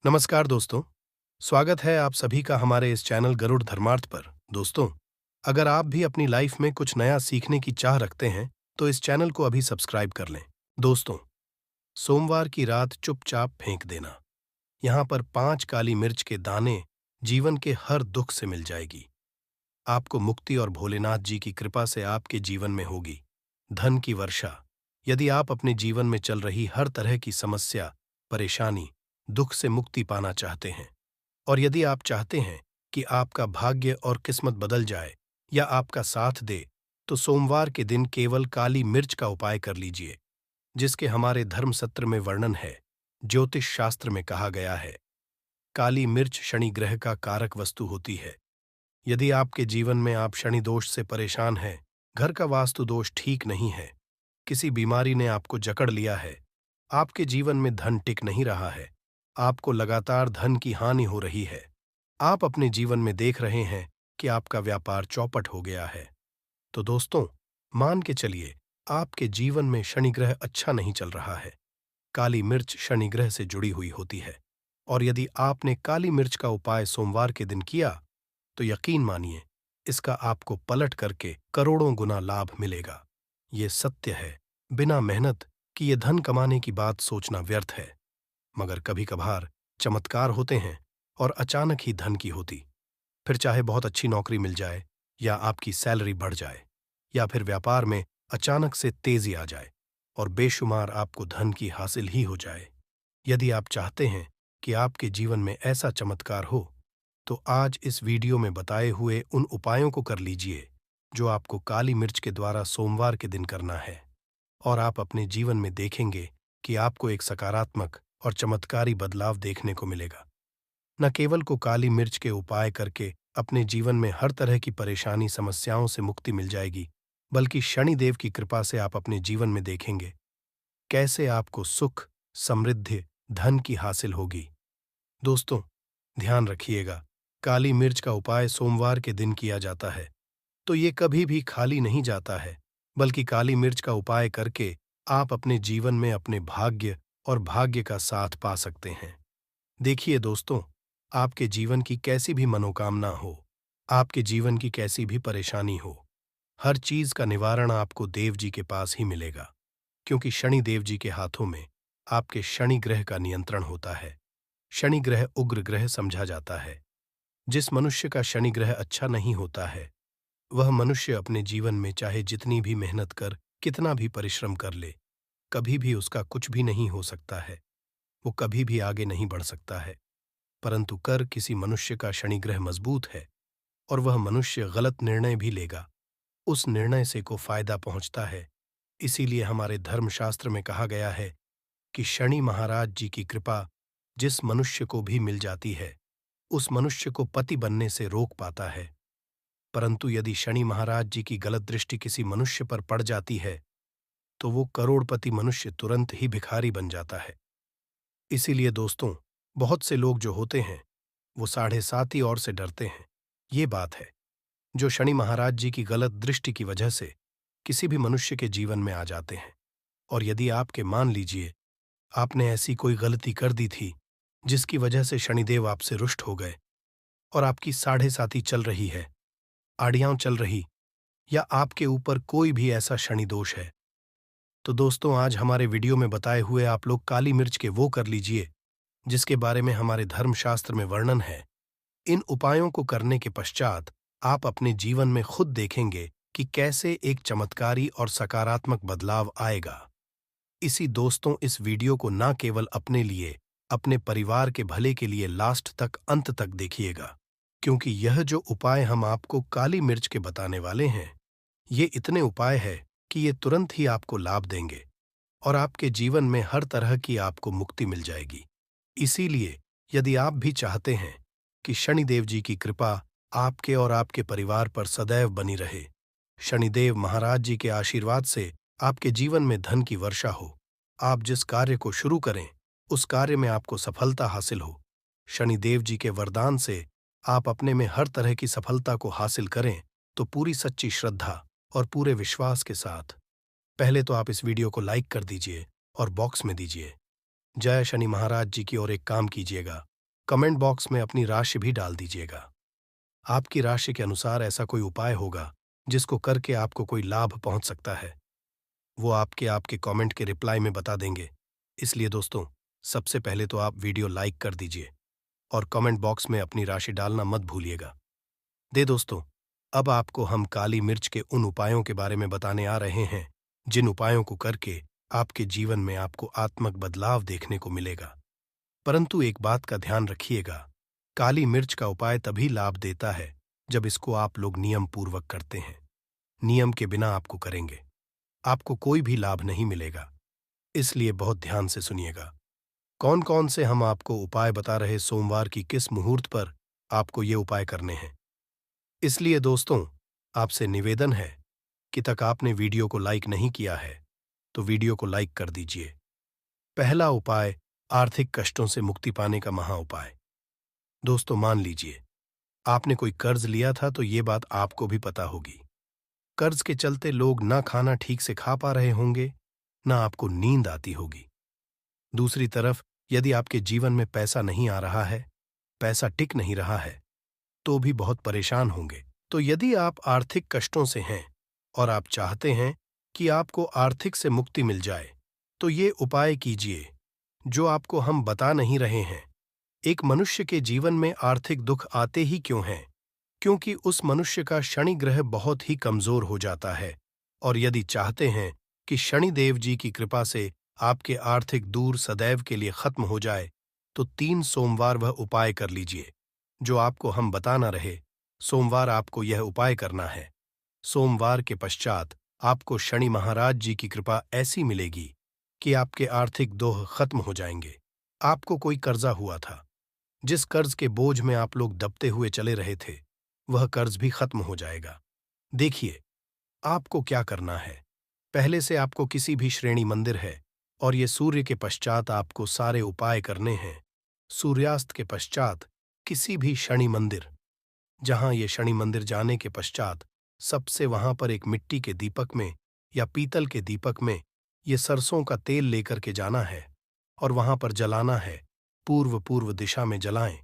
नमस्कार दोस्तों, स्वागत है आप सभी का हमारे इस चैनल गरुड़ धर्मार्थ पर। दोस्तों, अगर आप भी अपनी लाइफ में कुछ नया सीखने की चाह रखते हैं, तो इस चैनल को अभी सब्सक्राइब कर लें। दोस्तों, सोमवार की रात चुपचाप फेंक देना। यहाँ पर 5 काली मिर्च के दाने जीवन के हर दुख से मिल जाएगी। आपको मुक्ति और भोलेनाथ जी की कृपा से आपके जीवन में होगी धन की वर्षा। यदि आप अपने जीवन में चल रही हर तरह की समस्या, परेशानी, दुख से मुक्ति पाना चाहते हैं, और यदि आप चाहते हैं कि आपका भाग्य और किस्मत बदल जाए या आपका साथ दे, तो सोमवार के दिन केवल काली मिर्च का उपाय कर लीजिए, जिसके हमारे धर्म सत्र में वर्णन है। ज्योतिष शास्त्र में कहा गया है, काली मिर्च शनि ग्रह का कारक वस्तु होती है। यदि आपके जीवन में आप शनि दोष से परेशान हैं, घर का वास्तु दोष ठीक नहीं है, किसी बीमारी ने आपको जकड़ लिया है, आपके जीवन में धन टिक नहीं रहा है, आपको लगातार धन की हानि हो रही है, आप अपने जीवन में देख रहे हैं कि आपका व्यापार चौपट हो गया है, तो दोस्तों, मान के चलिए आपके जीवन में शनि ग्रह अच्छा नहीं चल रहा है। काली मिर्च शनि ग्रह से जुड़ी हुई होती है, और यदि आपने काली मिर्च का उपाय सोमवार के दिन किया, तो यकीन मानिए इसका आपको पलट करके करोड़ों गुना लाभ मिलेगा। ये सत्य है, बिना मेहनत कि ये धन कमाने की बात सोचना व्यर्थ है। मगर कभी कभार चमत्कार होते हैं और अचानक ही धन की होती। फिर चाहे बहुत अच्छी नौकरी मिल जाए, या आपकी सैलरी बढ़ जाए, या फिर व्यापार में अचानक से तेजी आ जाए और बेशुमार आपको धन की हासिल ही हो जाए। यदि आप चाहते हैं कि आपके जीवन में ऐसा चमत्कार हो, तो आज इस वीडियो में बताए हुए उन उपायों को कर लीजिए जो आपको काली मिर्च के द्वारा सोमवार के दिन करना है, और आप अपने जीवन में देखेंगे कि आपको एक सकारात्मक और चमत्कारी बदलाव देखने को मिलेगा। न केवल को काली मिर्च के उपाय करके अपने जीवन में हर तरह की परेशानी समस्याओं से मुक्ति मिल जाएगी, बल्कि शनिदेव की कृपा से आप अपने जीवन में देखेंगे कैसे आपको सुख, समृद्धि, धन की हासिल होगी। दोस्तों, ध्यान रखिएगा, काली मिर्च का उपाय सोमवार के दिन किया जाता है, तो ये कभी भी खाली नहीं जाता है, बल्कि काली मिर्च का उपाय करके आप अपने जीवन में अपने भाग्य और भाग्य का साथ पा सकते हैं। देखिए दोस्तों, आपके जीवन की कैसी भी मनोकामना हो, आपके जीवन की कैसी भी परेशानी हो, हर चीज का निवारण आपको देव जी के पास ही मिलेगा, क्योंकि शनि देव जी के हाथों में आपके शनि ग्रह का नियंत्रण होता है। शनि ग्रह उग्र ग्रह समझा जाता है। जिस मनुष्य का शनि ग्रह अच्छा नहीं होता है, वह मनुष्य अपने जीवन में चाहे जितनी भी मेहनत कर, कितना भी परिश्रम कर ले, कभी भी उसका कुछ भी नहीं हो सकता है, वो कभी भी आगे नहीं बढ़ सकता है। परंतु कर किसी मनुष्य का शनि ग्रह मजबूत है, और वह मनुष्य गलत निर्णय भी लेगा, उस निर्णय से को फायदा पहुंचता है। इसीलिए हमारे धर्मशास्त्र में कहा गया है कि शनि महाराज जी की कृपा जिस मनुष्य को भी मिल जाती है, उस मनुष्य को पति बनने से रोक पाता है। परंतु यदि शनि महाराज जी की गलत दृष्टि किसी मनुष्य पर पड़ जाती है, तो वो करोड़पति मनुष्य तुरंत ही भिखारी बन जाता है। इसीलिए दोस्तों, बहुत से लोग जो होते हैं, वो 7.5 और से डरते हैं। ये बात है, जो शनि महाराज जी की गलत दृष्टि की वजह से किसी भी मनुष्य के जीवन में आ जाते हैं। और यदि आपके मान लीजिए आपने ऐसी कोई गलती कर दी थी जिसकी वजह से शनिदेव आपसे रुष्ट हो गए, और आपकी 7.5 चल रही है, आड़ियां चल रही, या आपके ऊपर कोई भी ऐसा शनि दोष है, तो दोस्तों आज हमारे वीडियो में बताए हुए आप लोग काली मिर्च के वो कर लीजिए जिसके बारे में हमारे धर्मशास्त्र में वर्णन है। इन उपायों को करने के पश्चात आप अपने जीवन में खुद देखेंगे कि कैसे एक चमत्कारी और सकारात्मक बदलाव आएगा। इसी दोस्तों, इस वीडियो को ना केवल अपने लिए, अपने परिवार के भले के लिए लास्ट तक, अंत तक देखिएगा, क्योंकि यह जो उपाय हम आपको काली मिर्च के बताने वाले हैं, ये इतने उपाय है कि ये तुरंत ही आपको लाभ देंगे और आपके जीवन में हर तरह की आपको मुक्ति मिल जाएगी। इसीलिए यदि आप भी चाहते हैं कि शनिदेव जी की कृपा आपके और आपके परिवार पर सदैव बनी रहे, शनिदेव महाराज जी के आशीर्वाद से आपके जीवन में धन की वर्षा हो, आप जिस कार्य को शुरू करें उस कार्य में आपको सफलता हासिल हो, शनिदेव जी के वरदान से आप अपने में हर तरह की सफलता को हासिल करें, तो पूरी सच्ची श्रद्धा और पूरे विश्वास के साथ पहले तो आप इस वीडियो को लाइक कर दीजिए और बॉक्स में दीजिए जय शनि महाराज जी की, और एक काम कीजिएगा, कमेंट बॉक्स में अपनी राशि भी डाल दीजिएगा। आपकी राशि के अनुसार ऐसा कोई उपाय होगा जिसको करके आपको कोई लाभ पहुंच सकता है, वो आपके आपके कमेंट के रिप्लाई में बता देंगे। इसलिए दोस्तों, सबसे पहले तो आप वीडियो लाइक कर दीजिए और कमेंट बॉक्स में अपनी राशि डालना मत भूलिएगा। दोस्तों, अब आपको हम काली मिर्च के उन उपायों के बारे में बताने आ रहे हैं जिन उपायों को करके आपके जीवन में आपको आत्मक बदलाव देखने को मिलेगा। परंतु एक बात का ध्यान रखिएगा, काली मिर्च का उपाय तभी लाभ देता है जब इसको आप लोग नियम पूर्वक करते हैं। नियम के बिना आपको करेंगे, आपको कोई भी लाभ नहीं मिलेगा। इसलिए बहुत ध्यान से सुनिएगा। कौन कौन से हम आपको उपाय बता रहे, सोमवार की किस मुहूर्त पर आपको ये उपाय करने हैं। इसलिए दोस्तों, आपसे निवेदन है कि तक आपने वीडियो को लाइक नहीं किया है तो वीडियो को लाइक कर दीजिए। पहला उपाय, आर्थिक कष्टों से मुक्ति पाने का महा उपाय। दोस्तों, मान लीजिए आपने कोई कर्ज लिया था तो ये बात आपको भी पता होगी। कर्ज के चलते लोग ना खाना ठीक से खा पा रहे होंगे, ना आपको नींद आती होगी। दूसरी तरफ यदि आपके जीवन में पैसा नहीं आ रहा है, पैसा टिक नहीं रहा है, तो भी बहुत परेशान होंगे। तो यदि आप आर्थिक कष्टों से हैं और आप चाहते हैं कि आपको आर्थिक से मुक्ति मिल जाए, तो ये उपाय कीजिए जो आपको हम बता नहीं रहे हैं। एक मनुष्य के जीवन में आर्थिक दुख आते ही क्यों हैं? क्योंकि उस मनुष्य का शनि ग्रह बहुत ही कमजोर हो जाता है, और यदि चाहते हैं कि शनिदेव जी की कृपा से आपके आर्थिक दूर सदैव के लिए खत्म हो जाए, तो 3 सोमवार वह उपाय कर लीजिए जो आपको हम बताना रहे। सोमवार आपको यह उपाय करना है। सोमवार के पश्चात आपको शनि महाराज जी की कृपा ऐसी मिलेगी कि आपके आर्थिक दोह खत्म हो जाएंगे। आपको कोई कर्जा हुआ था, जिस कर्ज के बोझ में आप लोग दबते हुए चले रहे थे, वह कर्ज भी खत्म हो जाएगा। देखिए, आपको क्या करना है। पहले से आपको किसी भी श्रेणी मंदिर है और ये सूर्य के पश्चात आपको सारे उपाय करने हैं। सूर्यास्त के पश्चात किसी भी शनि मंदिर, जहां ये शनि मंदिर जाने के पश्चात सबसे वहां पर एक मिट्टी के दीपक में या पीतल के दीपक में ये सरसों का तेल लेकर के जाना है और वहां पर जलाना है। पूर्व पूर्व दिशा में जलाएं।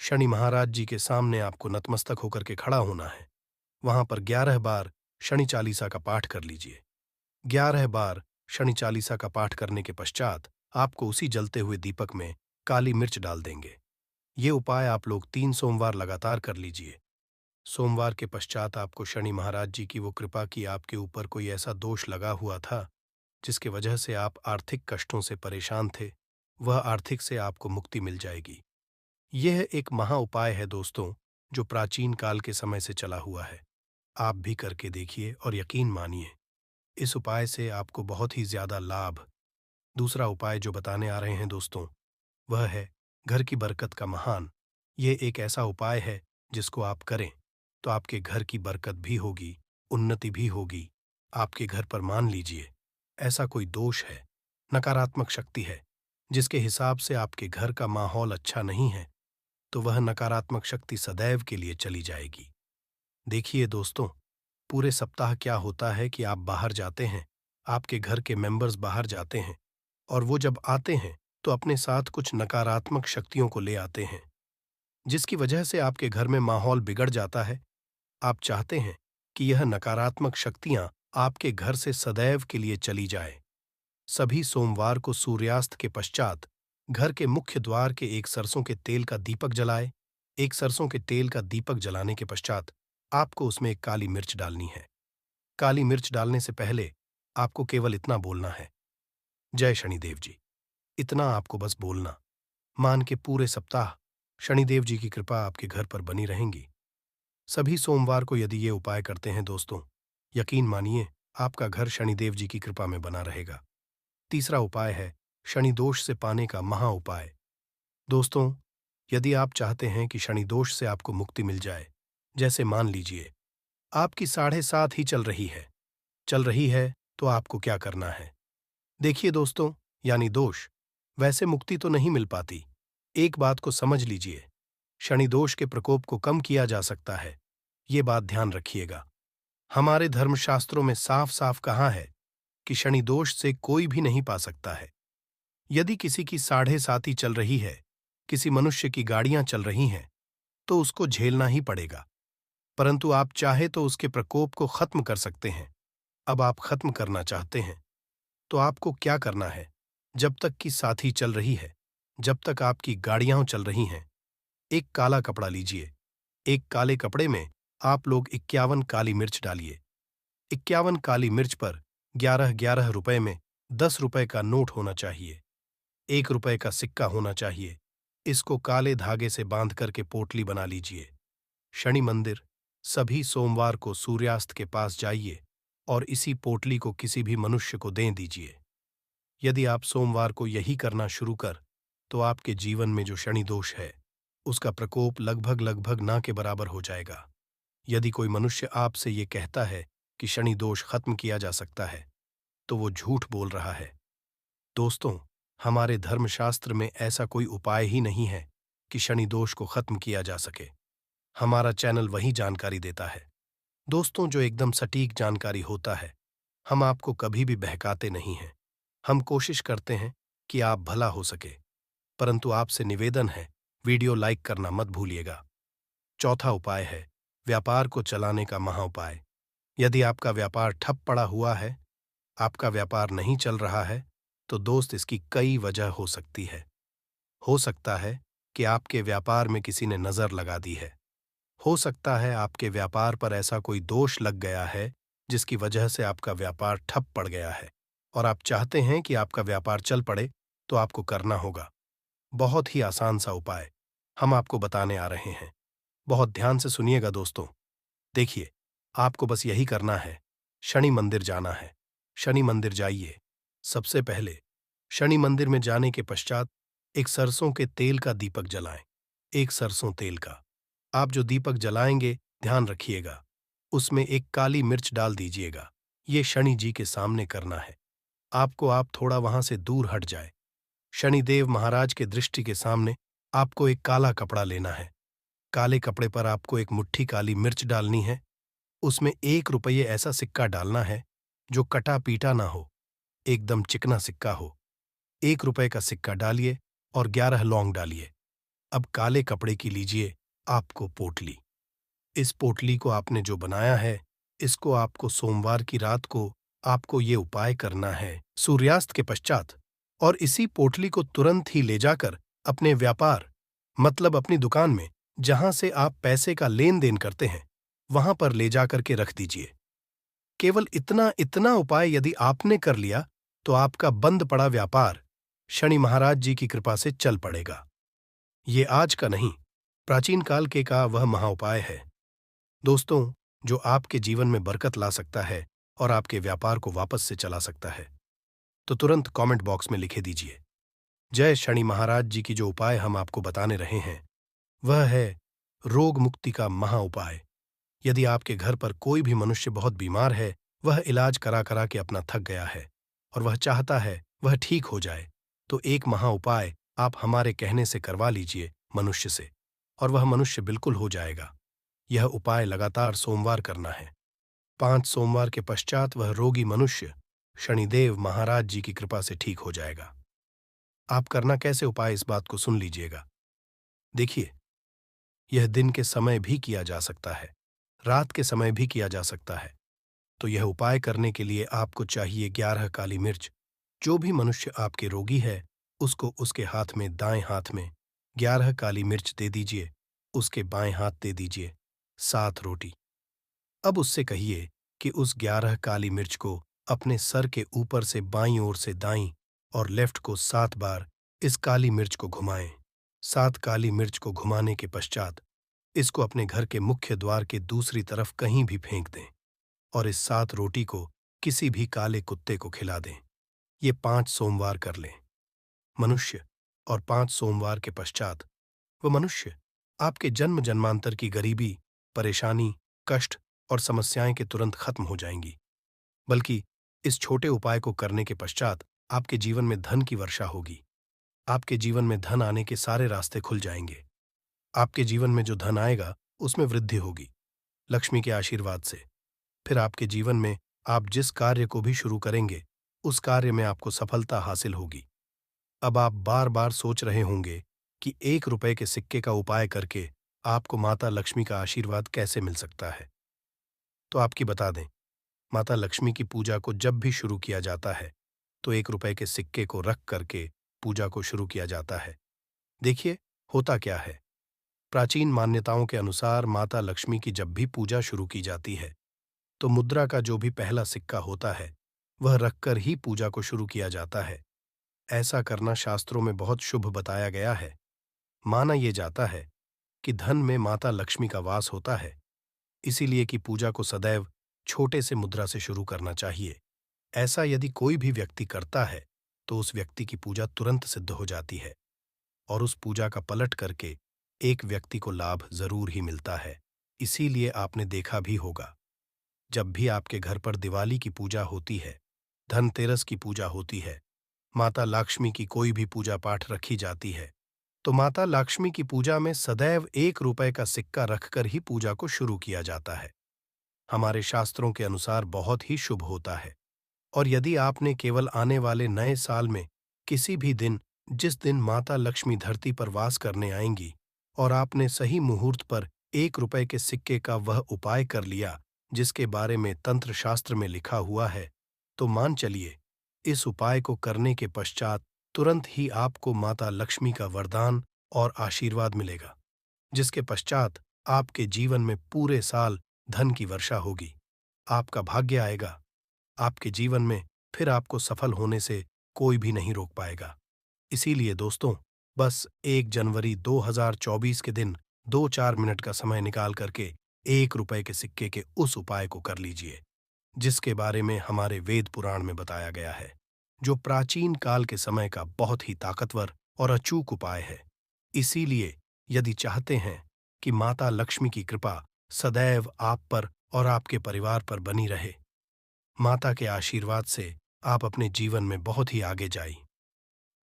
शनि महाराज जी के सामने आपको नतमस्तक होकर के खड़ा होना है। वहां पर 11 बार शनि चालीसा का पाठ कर लीजिए। 11 बार शनि चालीसा का पाठ करने के पश्चात आपको उसी जलते हुए दीपक में काली मिर्च डाल देंगे। ये उपाय आप लोग 3 सोमवार लगातार कर लीजिए। सोमवार के पश्चात आपको शनि महाराज जी की वो कृपा की आपके ऊपर कोई ऐसा दोष लगा हुआ था जिसकी वजह से आप आर्थिक कष्टों से परेशान थे, वह आर्थिक से आपको मुक्ति मिल जाएगी। यह एक महा उपाय है दोस्तों, जो प्राचीन काल के समय से चला हुआ है। आप भी करके देखिए और यकीन मानिए, इस उपाय से आपको बहुत ही ज्यादा लाभ। दूसरा उपाय जो बताने आ रहे हैं दोस्तों, वह है घर की बरकत का महान। ये एक ऐसा उपाय है जिसको आप करें तो आपके घर की बरकत भी होगी, उन्नति भी होगी। आपके घर पर मान लीजिए ऐसा कोई दोष है, नकारात्मक शक्ति है, जिसके हिसाब से आपके घर का माहौल अच्छा नहीं है, तो वह नकारात्मक शक्ति सदैव के लिए चली जाएगी। देखिए दोस्तों, पूरे सप्ताह क्या होता है कि आप बाहर जाते हैं, आपके घर के मेंबर्स बाहर जाते हैं, और वो जब आते हैं तो अपने साथ कुछ नकारात्मक शक्तियों को ले आते हैं, जिसकी वजह से आपके घर में माहौल बिगड़ जाता है। आप चाहते हैं कि यह नकारात्मक शक्तियां आपके घर से सदैव के लिए चली जाए। सभी सोमवार को सूर्यास्त के पश्चात घर के मुख्य द्वार के एक सरसों के तेल का दीपक जलाए। एक सरसों के तेल का दीपक जलाने के पश्चात आपको उसमें एक काली मिर्च डालनी है। काली मिर्च डालने से पहले आपको केवल इतना बोलना है, जय शनिदेव जी। इतना आपको बस बोलना। मान के पूरे सप्ताह शनिदेव जी की कृपा आपके घर पर बनी रहेंगी। सभी सोमवार को यदि ये उपाय करते हैं दोस्तों, यकीन मानिए आपका घर शनिदेव जी की कृपा में बना रहेगा। तीसरा उपाय है शनि दोष से पाने का महा उपाय। दोस्तों, यदि आप चाहते हैं कि शनि दोष से आपको मुक्ति मिल जाए, जैसे मान लीजिए आपकी 7.5 ही चल रही है, तो आपको क्या करना है। देखिए दोस्तों, यानी दोष, वैसे मुक्ति तो नहीं मिल पाती। एक बात को समझ लीजिए, शनि दोष के प्रकोप को कम किया जा सकता है। ये बात ध्यान रखिएगा। हमारे धर्मशास्त्रों में साफ साफ कहा है कि शनि दोष से कोई भी नहीं पा सकता है। यदि किसी की 7.5 चल रही है किसी मनुष्य की गाड़ियां चल रही हैं तो उसको झेलना ही पड़ेगा, परंतु आप चाहे तो उसके प्रकोप को खत्म कर सकते हैं। अब आप खत्म करना चाहते हैं तो आपको क्या करना है? जब तक कि साथी चल रही है, जब तक आपकी गाड़ियां चल रही हैं, एक काला कपड़ा लीजिए। एक काले कपड़े में आप लोग 51 काली मिर्च डालिए। 51 काली मिर्च पर 11-11 रुपए में 10 रुपए का नोट होना चाहिए। 1 रुपए का सिक्का होना चाहिए। इसको काले धागे से बांध करके पोटली बना लीजिए। शनि मंदिर सभी सोमवार को सूर्यास्त के पास जाइए और इसी पोटली को किसी भी मनुष्य को दे दीजिए। यदि आप सोमवार को यही करना शुरू कर, तो आपके जीवन में जो शनि दोष है उसका प्रकोप लगभग लगभग ना के बराबर हो जाएगा। यदि कोई मनुष्य आपसे ये कहता है कि शनि दोष खत्म किया जा सकता है, तो वो झूठ बोल रहा है। दोस्तों, हमारे धर्मशास्त्र में ऐसा कोई उपाय ही नहीं है कि शनि दोष को खत्म किया जा सके। हमारा चैनल वही जानकारी देता है दोस्तों जो एकदम सटीक जानकारी होता है। हम आपको कभी भी बहकाते नहीं हैं। हम कोशिश करते हैं कि आप भला हो सके, परंतु आपसे निवेदन है, वीडियो लाइक करना मत भूलिएगा। चौथा उपाय है व्यापार को चलाने का महाउपाय। यदि आपका व्यापार ठप पड़ा हुआ है, आपका व्यापार नहीं चल रहा है, तो दोस्त इसकी कई वजह हो सकती है। हो सकता है कि आपके व्यापार में किसी ने नजर लगा दी है। हो सकता है आपके व्यापार पर ऐसा कोई दोष लग गया है जिसकी वजह से आपका व्यापार ठप पड़ गया है और आप चाहते हैं कि आपका व्यापार चल पड़े, तो आपको करना होगा बहुत ही आसान सा उपाय हम आपको बताने आ रहे हैं। बहुत ध्यान से सुनिएगा दोस्तों। देखिए, आपको बस यही करना है, शनि मंदिर जाना है। शनि मंदिर जाइए। सबसे पहले शनि मंदिर में जाने के पश्चात एक सरसों के तेल का दीपक जलाएं। एक सरसों तेल का आप जो दीपक जलाएंगे, ध्यान रखिएगा, उसमें एक काली मिर्च डाल दीजिएगा। ये शनि जी के सामने करना है। आपको आप थोड़ा वहां से दूर हट जाए। शनिदेव महाराज के दृष्टि के सामने आपको एक काला कपड़ा लेना है। काले कपड़े पर आपको एक मुट्ठी काली मिर्च डालनी है। उसमें 1 रुपये ऐसा सिक्का डालना है जो कटा पीटा ना हो, एकदम चिकना सिक्का हो। 1 रुपये का सिक्का डालिए और 11 लौंग डालिए। अब काले कपड़े की लीजिए आपको पोटली। इस पोटली को आपने जो बनाया है, इसको आपको सोमवार की रात को आपको ये उपाय करना है सूर्यास्त के पश्चात, और इसी पोटली को तुरंत ही ले जाकर अपने व्यापार मतलब अपनी दुकान में जहां से आप पैसे का लेन देन करते हैं, वहां पर ले जाकर के रख दीजिए। केवल इतना इतना उपाय यदि आपने कर लिया तो आपका बंद पड़ा व्यापार शनि महाराज जी की कृपा से चल पड़ेगा। ये आज का नहीं, प्राचीन काल के का वह महाउपाय है दोस्तों, जो आपके जीवन में बरकत ला सकता है और आपके व्यापार को वापस से चला सकता है। तो तुरंत कमेंट बॉक्स में लिखे दीजिए। जय शनि महाराज जी की जो उपाय हम आपको बताने रहे हैं, वह है रोग मुक्ति का महाउपाय। यदि आपके घर पर कोई भी मनुष्य बहुत बीमार है, वह इलाज करा करा के अपना थक गया है और वह चाहता है वह ठीक हो जाए, तो एक महाउपाय आप हमारे कहने से करवा लीजिए मनुष्य से, और वह मनुष्य बिल्कुल हो जाएगा। यह उपाय लगातार सोमवार करना है। 5 सोमवार के पश्चात वह रोगी मनुष्य शनिदेव महाराज जी की कृपा से ठीक हो जाएगा। आप करना कैसे उपाय, इस बात को सुन लीजिएगा। देखिए, यह दिन के समय भी किया जा सकता है, रात के समय भी किया जा सकता है। तो यह उपाय करने के लिए आपको चाहिए 11 काली मिर्च। जो भी मनुष्य आपके रोगी है, उसको उसके हाथ में, दाएं हाथ में 11 काली मिर्च दे दीजिए। उसके बाएं हाथ दे दीजिए 7 रोटी। अब उससे कहिए कि उस 11 काली मिर्च को अपने सर के ऊपर से बाईं ओर से दाईं और लेफ्ट को 7 बार इस काली मिर्च को घुमाएं। 7 काली मिर्च को घुमाने के पश्चात इसको अपने घर के मुख्य द्वार के दूसरी तरफ कहीं भी फेंक दें और इस 7 रोटी को किसी भी काले कुत्ते को खिला दें। ये 5 सोमवार कर लें मनुष्य, और 5 सोमवार के पश्चात वह मनुष्य आपके जन्म जन्मांतर की गरीबी, परेशानी, कष्ट और समस्याएं के तुरंत खत्म हो जाएंगी। बल्कि इस छोटे उपाय को करने के पश्चात आपके जीवन में धन की वर्षा होगी। आपके जीवन में धन आने के सारे रास्ते खुल जाएंगे। आपके जीवन में जो धन आएगा उसमें वृद्धि होगी लक्ष्मी के आशीर्वाद से। फिर आपके जीवन में आप जिस कार्य को भी शुरू करेंगे, उस कार्य में आपको सफलता हासिल होगी। अब आप बार बार सोच रहे होंगे कि 1 रुपए के सिक्के का उपाय करके आपको माता लक्ष्मी का आशीर्वाद कैसे मिल सकता है। तो आपकी बता दें, माता लक्ष्मी की पूजा को जब भी शुरू किया जाता है, तो 1 रुपए के सिक्के को रख करके पूजा को शुरू किया जाता है। देखिए, होता क्या है। प्राचीन मान्यताओं के अनुसार माता लक्ष्मी की जब भी पूजा शुरू की जाती है, तो मुद्रा का जो भी पहला सिक्का होता है, वह रखकर ही पूजा को शुरू किया जाता है। ऐसा करना शास्त्रों में बहुत शुभ बताया गया है। माना यह जाता है कि धन में माता लक्ष्मी का वास होता है, इसीलिए कि पूजा को सदैव छोटे से मुद्रा से शुरू करना चाहिए। ऐसा यदि कोई भी व्यक्ति करता है, तो उस व्यक्ति की पूजा तुरंत सिद्ध हो जाती है और उस पूजा का पलट करके एक व्यक्ति को लाभ जरूर ही मिलता है। इसीलिए आपने देखा भी होगा, जब भी आपके घर पर दिवाली की पूजा होती है, धनतेरस की पूजा होती है, माता लक्ष्मी की कोई भी पूजा पाठ रखी जाती है, तो माता लक्ष्मी की पूजा में सदैव 1 रुपए का सिक्का रखकर ही पूजा को शुरू किया जाता है। हमारे शास्त्रों के अनुसार बहुत ही शुभ होता है। और यदि आपने केवल आने वाले नए साल में किसी भी दिन, जिस दिन माता लक्ष्मी धरती पर वास करने आएंगी, और आपने सही मुहूर्त पर 1 रुपए के सिक्के का वह उपाय कर लिया जिसके बारे में तंत्र शास्त्र में लिखा हुआ है, तो मान चलिए, इस उपाय को करने के पश्चात तुरंत ही आपको माता लक्ष्मी का वरदान और आशीर्वाद मिलेगा, जिसके पश्चात आपके जीवन में पूरे साल धन की वर्षा होगी। आपका भाग्य आएगा। आपके जीवन में फिर आपको सफल होने से कोई भी नहीं रोक पाएगा। इसीलिए दोस्तों, बस 1 जनवरी 2024 के दिन 2-4 मिनट का समय निकाल करके 1 रुपए के सिक्के के उस उपाय को कर लीजिए, जिसके बारे में हमारे वेद पुराण में बताया गया है, जो प्राचीन काल के समय का बहुत ही ताकतवर और अचूक उपाय है। इसीलिए यदि चाहते हैं कि माता लक्ष्मी की कृपा सदैव आप पर और आपके परिवार पर बनी रहे, माता के आशीर्वाद से आप अपने जीवन में बहुत ही आगे जाएं।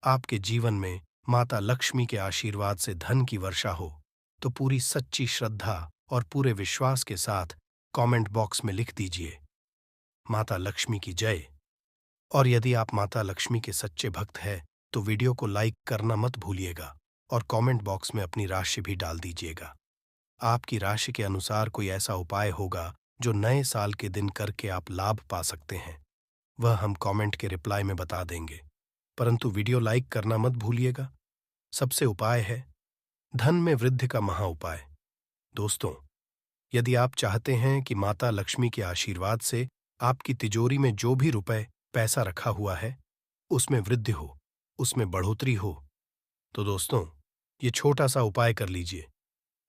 आपके जीवन में माता लक्ष्मी के आशीर्वाद से धन की वर्षा हो, तो पूरी सच्ची श्रद्धा और पूरे विश्वास के साथ कमेंट बॉक्स में लिख दीजिए, माता लक्ष्मी की जय। और यदि आप माता लक्ष्मी के सच्चे भक्त हैं, तो वीडियो को लाइक करना मत भूलिएगा और कमेंट बॉक्स में अपनी राशि भी डाल दीजिएगा। आपकी राशि के अनुसार कोई ऐसा उपाय होगा जो नए साल के दिन करके आप लाभ पा सकते हैं, वह हम कमेंट के रिप्लाई में बता देंगे। परंतु वीडियो लाइक करना मत भूलिएगा। सबसे उपाय है धन में वृद्धि का महा उपाय। दोस्तों, यदि आप चाहते हैं कि माता लक्ष्मी के आशीर्वाद से आपकी तिजोरी में जो भी रुपए पैसा रखा हुआ है, उसमें वृद्धि हो, उसमें बढ़ोतरी हो, तो दोस्तों, ये छोटा सा उपाय कर लीजिए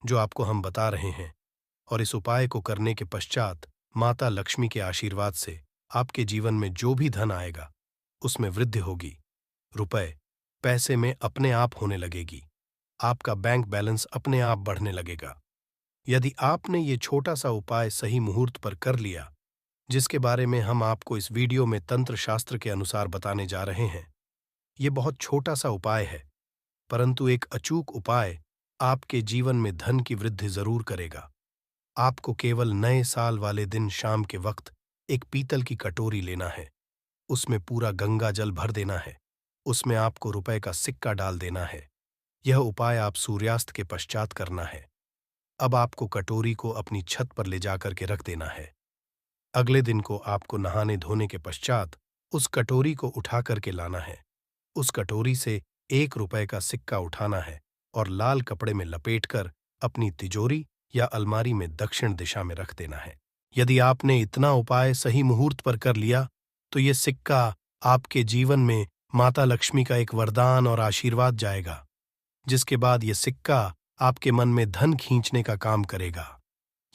जो आपको हम बता रहे हैं। और इस उपाय को करने के पश्चात माता लक्ष्मी के आशीर्वाद से आपके जीवन में जो भी धन आएगा, उसमें वृद्धि होगी। रुपए पैसे में अपने आप होने लगेगी। आपका बैंक बैलेंस अपने आप बढ़ने लगेगा। यदि आपने ये छोटा सा उपाय सही मुहूर्त पर कर लिया, जिसके बारे में हम आपको इस वीडियो में तंत्र शास्त्र के अनुसार बताने जा रहे हैं, ये बहुत छोटा सा उपाय है, परंतु एक अचूक उपाय आपके जीवन में धन की वृद्धि जरूर करेगा। आपको केवल नए साल वाले दिन शाम के वक्त एक पीतल की कटोरी लेना है, उसमें पूरा गंगा जल भर देना है, उसमें आपको रुपए का सिक्का डाल देना है। यह उपाय आप सूर्यास्त के पश्चात करना है। अब आपको कटोरी को अपनी छत पर ले जाकर के रख देना है। अगले दिन को आपको नहाने धोने के पश्चात उस कटोरी को उठा करके लाना है। उस कटोरी से 1 रुपए का सिक्का उठाना है और लाल कपड़े में लपेटकर अपनी तिजोरी या अलमारी में दक्षिण दिशा में रख देना है। यदि आपने इतना उपाय सही मुहूर्त पर कर लिया, तो ये सिक्का आपके जीवन में माता लक्ष्मी का एक वरदान और आशीर्वाद जाएगा, जिसके बाद ये सिक्का आपके मन में धन खींचने का काम करेगा।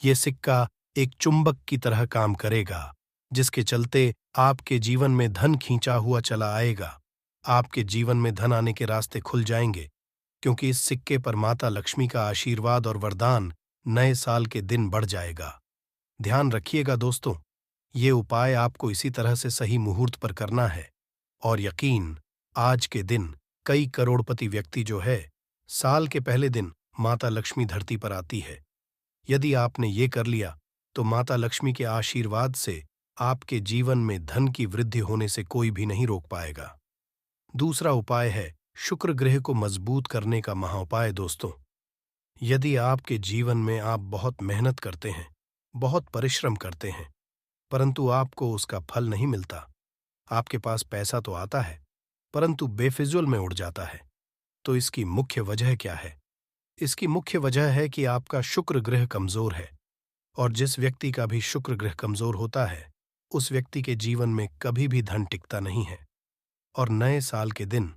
ये सिक्का एक चुंबक की तरह काम करेगा, जिसके चलते आपके जीवन में धन खींचा हुआ चला आएगा। आपके जीवन में धन आने के रास्ते खुल जाएंगे, क्योंकि इस सिक्के पर माता लक्ष्मी का आशीर्वाद और वरदान नए साल के दिन बढ़ जाएगा। ध्यान रखिएगा दोस्तों, ये उपाय आपको इसी तरह से सही मुहूर्त पर करना है। और यकीन, आज के दिन कई करोड़पति व्यक्ति जो है, साल के पहले दिन माता लक्ष्मी धरती पर आती है। यदि आपने ये कर लिया, तो माता लक्ष्मी के आशीर्वाद से आपके जीवन में धन की वृद्धि होने से कोई भी नहीं रोक पाएगा। दूसरा उपाय है शुक्र ग्रह को मजबूत करने का महाउपाय। दोस्तों, यदि आपके जीवन में आप बहुत मेहनत करते हैं, बहुत परिश्रम करते हैं, परंतु आपको उसका फल नहीं मिलता, आपके पास पैसा तो आता है परंतु बेफिजूल में उड़ जाता है, तो इसकी मुख्य वजह क्या है? इसकी मुख्य वजह है कि आपका शुक्र ग्रह कमजोर है। और जिस व्यक्ति का भी शुक्र ग्रह कमजोर होता है, उस व्यक्ति के जीवन में कभी भी धन टिकता नहीं है। और नए साल के दिन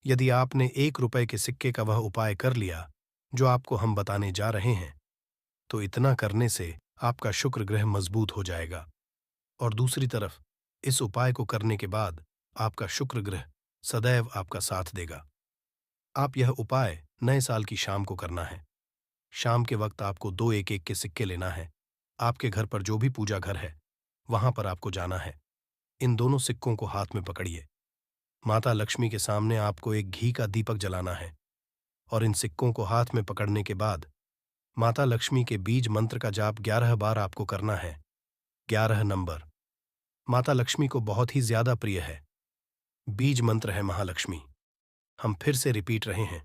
यदि आपने 1 रुपए के सिक्के का वह उपाय कर लिया जो आपको हम बताने जा रहे हैं, तो इतना करने से आपका शुक्र ग्रह मजबूत हो जाएगा। और दूसरी तरफ इस उपाय को करने के बाद आपका शुक्र ग्रह सदैव आपका साथ देगा। आप यह उपाय नए साल की शाम को करना है। शाम के वक्त आपको 2 1-1 के सिक्के लेना है। आपके घर पर जो भी पूजा घर है, वहां पर आपको जाना है। इन दोनों सिक्कों को हाथ में पकड़िए। माता लक्ष्मी के सामने आपको एक घी का दीपक जलाना है और इन सिक्कों को हाथ में पकड़ने के बाद माता लक्ष्मी के बीज मंत्र का जाप 11 बार आपको करना है। 11 नंबर माता लक्ष्मी को बहुत ही ज्यादा प्रिय है। बीज मंत्र है महालक्ष्मी। हम फिर से रिपीट रहे हैं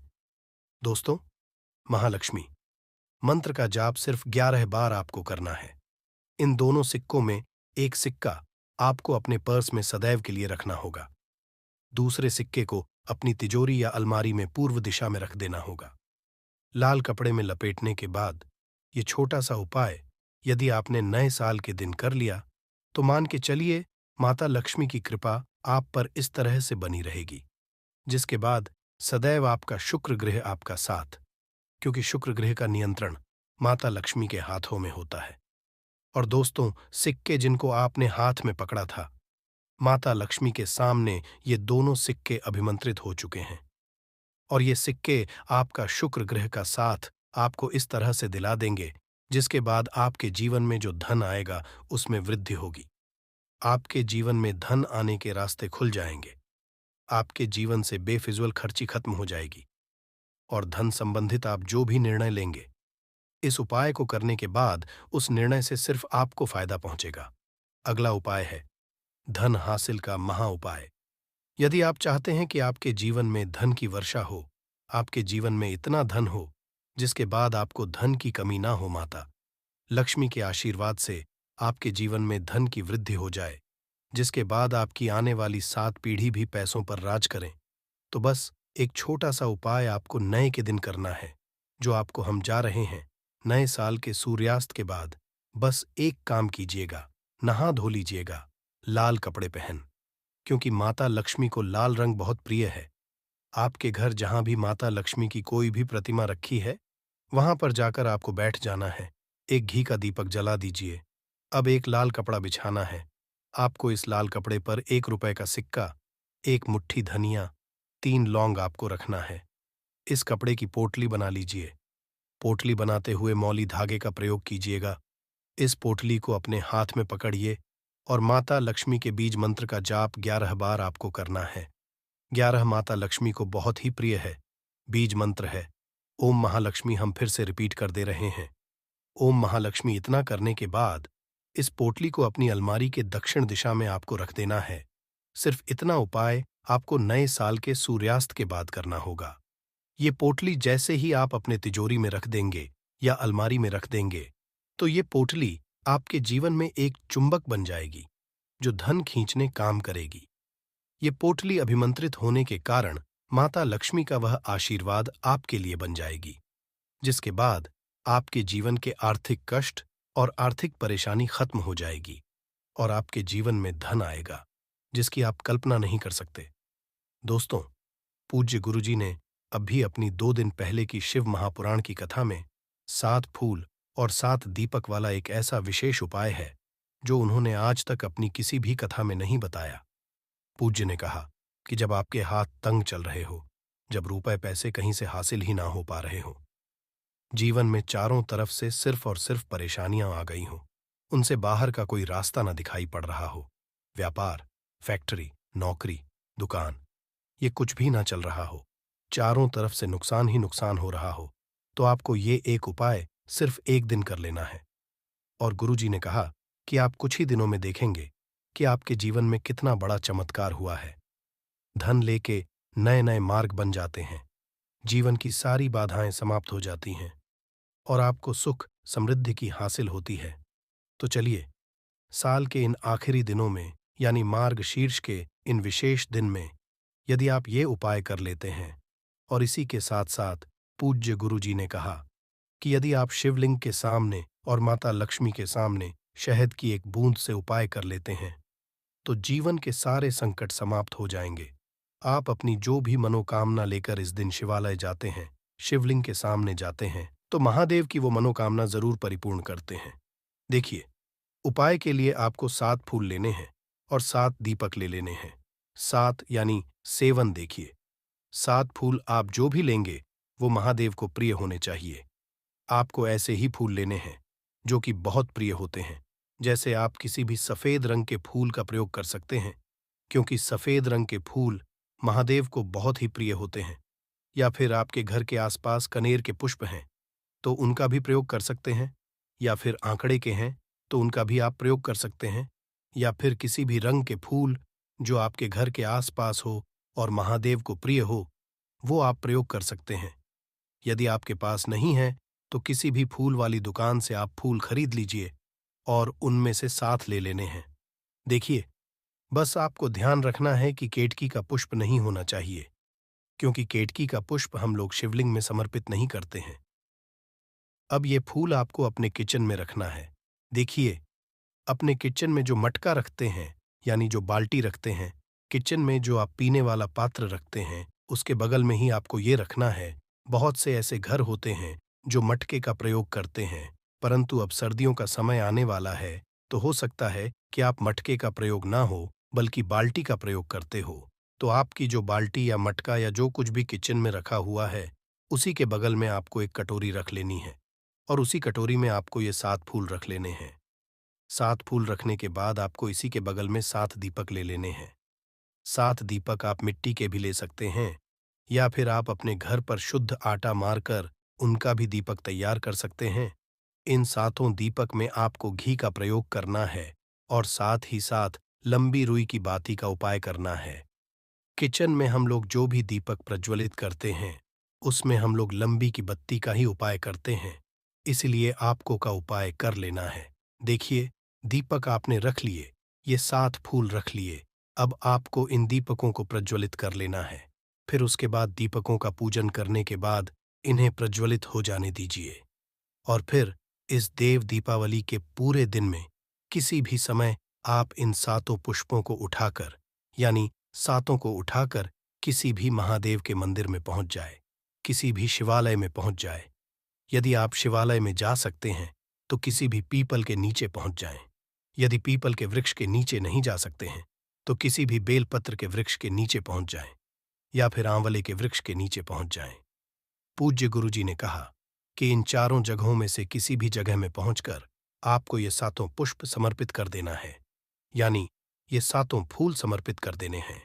दोस्तों, महालक्ष्मी मंत्र का जाप सिर्फ 11 बार आपको करना है। इन दोनों सिक्कों में एक सिक्का आपको अपने पर्स में सदैव के लिए रखना होगा। दूसरे सिक्के को अपनी तिजोरी या अलमारी में पूर्व दिशा में रख देना होगा। लाल कपड़े में लपेटने के बाद ये छोटा सा उपाय यदि आपने नए साल के दिन कर लिया, तो मान के चलिए माता लक्ष्मी की कृपा आप पर इस तरह से बनी रहेगी, जिसके बाद सदैव आपका शुक्र ग्रह आपका साथ, क्योंकि शुक्र ग्रह का नियंत्रण माता लक्ष्मी के हाथों में होता है। और दोस्तों, सिक्के जिनको आपने हाथ में पकड़ा था, माता लक्ष्मी के सामने ये दोनों सिक्के अभिमंत्रित हो चुके हैं। और ये सिक्के आपका शुक्र ग्रह का साथ आपको इस तरह से दिला देंगे, जिसके बाद आपके जीवन में जो धन आएगा उसमें वृद्धि होगी। आपके जीवन में धन आने के रास्ते खुल जाएंगे। आपके जीवन से बेफिजूल खर्ची खत्म हो जाएगी और धन संबंधित आप जो भी निर्णय लेंगे, इस उपाय को करने के बाद उस निर्णय से सिर्फ आपको फायदा पहुंचेगा। अगला उपाय है धन हासिल का महा उपाय। यदि आप चाहते हैं कि आपके जीवन में धन की वर्षा हो, आपके जीवन में इतना धन हो जिसके बाद आपको धन की कमी ना हो, माता लक्ष्मी के आशीर्वाद से आपके जीवन में धन की वृद्धि हो जाए, जिसके बाद आपकी आने वाली 7 पीढ़ी भी पैसों पर राज करें, तो बस एक छोटा सा उपाय आपको नए के दिन करना है, जो आपको हम जा रहे हैं। नए साल के सूर्यास्त के बाद बस एक काम कीजिएगा, नहा धो लीजिएगा लाल कपड़े पहन, क्योंकि माता लक्ष्मी को लाल रंग बहुत प्रिय है। आपके घर जहां भी माता लक्ष्मी की कोई भी प्रतिमा रखी है, वहां पर जाकर आपको बैठ जाना है। एक घी का दीपक जला दीजिए। अब एक लाल कपड़ा बिछाना है। आपको इस लाल कपड़े पर 1 रुपए का सिक्का, एक मुट्ठी धनिया, 3 लौंग आपको रखना है। इस कपड़े की पोटली बना लीजिए। पोटली बनाते हुए मौली धागे का प्रयोग कीजिएगा। इस पोटली को अपने हाथ में पकड़िए और माता लक्ष्मी के बीज मंत्र का जाप 11 बार आपको करना है। 11 माता लक्ष्मी को बहुत ही प्रिय है। बीज मंत्र है ओम महालक्ष्मी। हम फिर से रिपीट कर दे रहे हैं ओम महालक्ष्मी। इतना करने के बाद इस पोटली को अपनी अलमारी के दक्षिण दिशा में आपको रख देना है। सिर्फ इतना उपाय आपको नए साल के सूर्यास्त के बाद करना होगा। ये पोटली जैसे ही आप अपने तिजोरी में रख देंगे या अलमारी में रख देंगे, तो ये पोटली आपके जीवन में एक चुंबक बन जाएगी जो धन खींचने काम करेगी। ये पोटली अभिमंत्रित होने के कारण माता लक्ष्मी का वह आशीर्वाद आपके लिए बन जाएगी, जिसके बाद आपके जीवन के आर्थिक कष्ट और आर्थिक परेशानी खत्म हो जाएगी और आपके जीवन में धन आएगा जिसकी आप कल्पना नहीं कर सकते। दोस्तों, पूज्य गुरुजी ने अभी अपनी 2 दिन पहले की शिव महापुराण की कथा में 7 फूल और 7 दीपक वाला एक ऐसा विशेष उपाय है जो उन्होंने आज तक अपनी किसी भी कथा में नहीं बताया। पूज्य ने कहा कि जब आपके हाथ तंग चल रहे हो, जब रुपए पैसे कहीं से हासिल ही ना हो पा रहे हो, जीवन में चारों तरफ से सिर्फ और सिर्फ परेशानियां आ गई हों, उनसे बाहर का कोई रास्ता ना दिखाई पड़ रहा हो, व्यापार, फैक्ट्री, नौकरी, दुकान, ये कुछ भी ना चल रहा हो, चारों तरफ से नुकसान ही नुकसान हो रहा हो, तो आपको ये एक उपाय सिर्फ एक दिन कर लेना है। और गुरुजी ने कहा कि आप कुछ ही दिनों में देखेंगे कि आपके जीवन में कितना बड़ा चमत्कार हुआ है। धन लेके नए नए मार्ग बन जाते हैं, जीवन की सारी बाधाएं समाप्त हो जाती हैं और आपको सुख समृद्धि की हासिल होती है। तो चलिए, साल के इन आखिरी दिनों में यानी मार्ग शीर्ष के इन विशेष दिन में यदि आप ये उपाय कर लेते हैं और इसी के साथ साथ पूज्य गुरु जी ने कहा कि यदि आप शिवलिंग के सामने और माता लक्ष्मी के सामने शहद की एक बूंद से उपाय कर लेते हैं तो जीवन के सारे संकट समाप्त हो जाएंगे। आप अपनी जो भी मनोकामना लेकर इस दिन शिवालय जाते हैं, शिवलिंग के सामने जाते हैं, तो महादेव की वो मनोकामना जरूर परिपूर्ण करते हैं। देखिए, उपाय के लिए आपको 7 फूल लेने हैं और 7 दीपक ले लेने हैं। 7 यानी सेवन। देखिए, 7 फूल आप जो भी लेंगे वो महादेव को प्रिय होने चाहिए। आपको ऐसे ही फूल लेने हैं जो कि बहुत प्रिय होते हैं। जैसे आप किसी भी सफेद रंग के फूल का प्रयोग कर सकते हैं, क्योंकि सफेद रंग के फूल महादेव को बहुत ही प्रिय होते हैं। या फिर आपके घर के आसपास कनेर के पुष्प हैं तो उनका भी प्रयोग कर सकते हैं, या फिर आंकड़े के हैं तो उनका भी आप प्रयोग कर सकते हैं, या फिर किसी भी रंग के फूल जो आपके घर के आसपास हो और महादेव को प्रिय हो, वो आप प्रयोग कर सकते हैं। यदि आपके पास नहीं है तो किसी भी फूल वाली दुकान से आप फूल खरीद लीजिए और उनमें से 7 ले लेने हैं। देखिए, बस आपको ध्यान रखना है कि केतकी का पुष्प नहीं होना चाहिए, क्योंकि केतकी का पुष्प हम लोग शिवलिंग में समर्पित नहीं करते हैं। अब ये फूल आपको अपने किचन में रखना है। देखिए, अपने किचन में जो मटका रखते हैं यानी जो बाल्टी रखते हैं, किचन में जो आप पीने वाला पात्र रखते हैं, उसके बगल में ही आपको ये रखना है। बहुत से ऐसे घर होते हैं जो मटके का प्रयोग करते हैं, परंतु अब सर्दियों का समय आने वाला है तो हो सकता है कि आप मटके का प्रयोग ना हो बल्कि बाल्टी का प्रयोग करते हो। तो आपकी जो बाल्टी या मटका या जो कुछ भी किचन में रखा हुआ है, उसी के बगल में आपको एक कटोरी रख लेनी है और उसी कटोरी में आपको ये 7 फूल रख लेने हैं। 7 फूल रखने के बाद आपको इसी के बगल में 7 दीपक ले लेने हैं। 7 दीपक आप मिट्टी के भी ले सकते हैं, या फिर आप अपने घर पर शुद्ध आटा मारकर उनका भी दीपक तैयार कर सकते हैं। इन 7 दीपक में आपको घी का प्रयोग करना है और साथ ही साथ लंबी रुई की बाती का उपाय करना है। किचन में हम लोग जो भी दीपक प्रज्वलित करते हैं, उसमें हम लोग लंबी की बत्ती का ही उपाय करते हैं, इसलिए आपको का उपाय कर लेना है। देखिए, दीपक आपने रख लिए, ये 7 फूल रख लिए। अब आपको इन दीपकों को प्रज्वलित कर लेना है। फिर उसके बाद दीपकों का पूजन करने के बाद इन्हें प्रज्वलित हो जाने दीजिए और फिर इस देव दीपावली के पूरे दिन में किसी भी समय आप इन 7 पुष्पों को उठाकर यानी 7 को उठाकर किसी भी महादेव के मंदिर में पहुंच जाए, किसी भी शिवालय में पहुंच जाए। यदि आप शिवालय में जा सकते हैं तो किसी भी पीपल के नीचे पहुंच जाएं। यदि पीपल के वृक्ष के नीचे नहीं जा सकते हैं तो किसी भी बेलपत्र के वृक्ष के नीचे पहुंच जाएं, या फिर आंवले के वृक्ष के नीचे पहुंच जाएं। पूज्य गुरुजी ने कहा कि इन चारों जगहों में से किसी भी जगह में पहुंचकर आपको ये 7 पुष्प समर्पित कर देना है, यानी ये 7 फूल समर्पित कर देने हैं।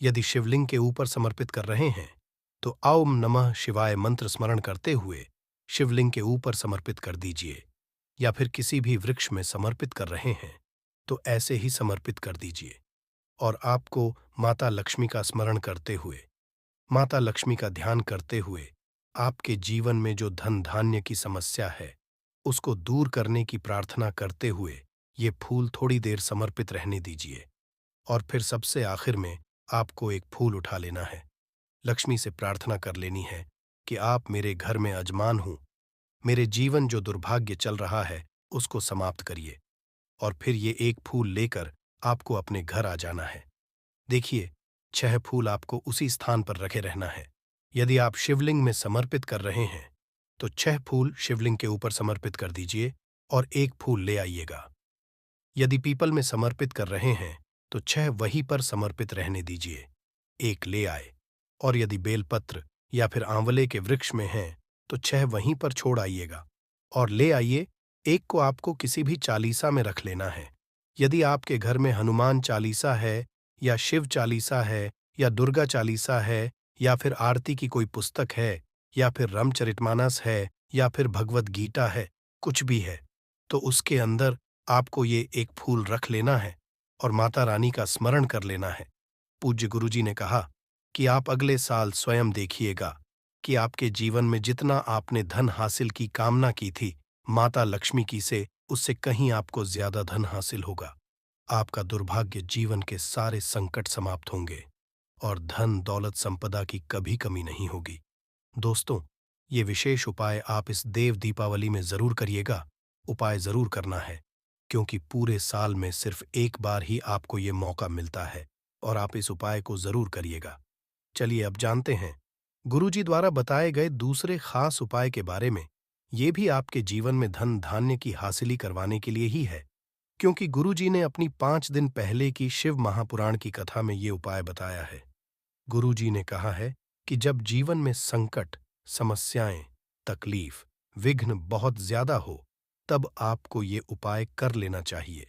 यदि शिवलिंग के ऊपर समर्पित कर रहे हैं तो ओम नमः शिवाय मंत्र स्मरण करते हुए शिवलिंग के ऊपर समर्पित कर दीजिए, या फिर किसी भी वृक्ष में समर्पित कर रहे हैं तो ऐसे ही समर्पित कर दीजिए। और आपको माता लक्ष्मी का स्मरण करते हुए, माता लक्ष्मी का ध्यान करते हुए आपके जीवन में जो धन धान्य की समस्या है उसको दूर करने की प्रार्थना करते हुए ये फूल थोड़ी देर समर्पित रहने दीजिए। और फिर सबसे आखिर में आपको एक फूल उठा लेना है, लक्ष्मी से प्रार्थना कर लेनी है कि आप मेरे घर में अजमान हूं, मेरे जीवन जो दुर्भाग्य चल रहा है उसको समाप्त करिए। और फिर ये एक फूल लेकर आपको अपने घर आ जाना है। देखिए, 6 फूल आपको उसी स्थान पर रखे रहना है। यदि आप शिवलिंग में समर्पित कर रहे हैं तो 6 फूल शिवलिंग के ऊपर समर्पित कर दीजिए और एक फूल ले आइएगा। यदि पीपल में समर्पित कर रहे हैं तो 6 वहीं पर समर्पित रहने दीजिए, एक ले आए। और यदि बेलपत्र या फिर आंवले के वृक्ष में हैं तो 6 वहीं पर छोड़ आइएगा और ले आइए। एक को आपको किसी भी चालीसा में रख लेना है। यदि आपके घर में हनुमान चालीसा है या शिव चालीसा है या दुर्गा चालीसा है या फिर आरती की कोई पुस्तक है या फिर रामचरितमानस है या फिर भगवत गीता है, कुछ भी है, तो उसके अंदर आपको ये एक फूल रख लेना है और माता रानी का स्मरण कर लेना है। पूज्य गुरुजी ने कहा कि आप अगले साल स्वयं देखिएगा कि आपके जीवन में जितना आपने धन हासिल की कामना की थी, माता लक्ष्मी की से उससे कहीं आपको ज्यादा धन हासिल होगा। आपका दुर्भाग्य जीवन के सारे संकट समाप्त होंगे और धन दौलत संपदा की कभी कमी नहीं होगी। दोस्तों, ये विशेष उपाय आप इस देव दीपावली में जरूर करिएगा। उपाय जरूर करना है, क्योंकि पूरे साल में सिर्फ एक बार ही आपको ये मौका मिलता है और आप इस उपाय को जरूर करिएगा। चलिए अब जानते हैं गुरुजी द्वारा बताए गए दूसरे खास उपाय के बारे में। ये भी आपके जीवन में धन धान्य की हासिली करवाने के लिए ही है, क्योंकि गुरुजी ने अपनी 5 दिन पहले की शिव महापुराण की कथा में ये उपाय बताया है। गुरुजी ने कहा है कि जब जीवन में संकट, समस्याएं, तकलीफ, विघ्न बहुत ज्यादा हो, तब आपको ये उपाय कर लेना चाहिए।